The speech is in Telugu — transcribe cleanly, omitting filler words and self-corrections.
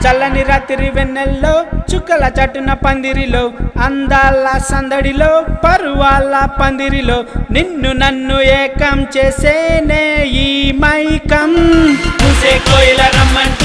చల్లని రాత్రి వెన్నెల్లో చుక్కల చటున పందిరిలో అందాల సందడిలో పరువాల పందిరిలో నిన్ను నన్ను ఏకం చేసేనే ఈ మైకం. చూసే కోయిల రమ్మంటూ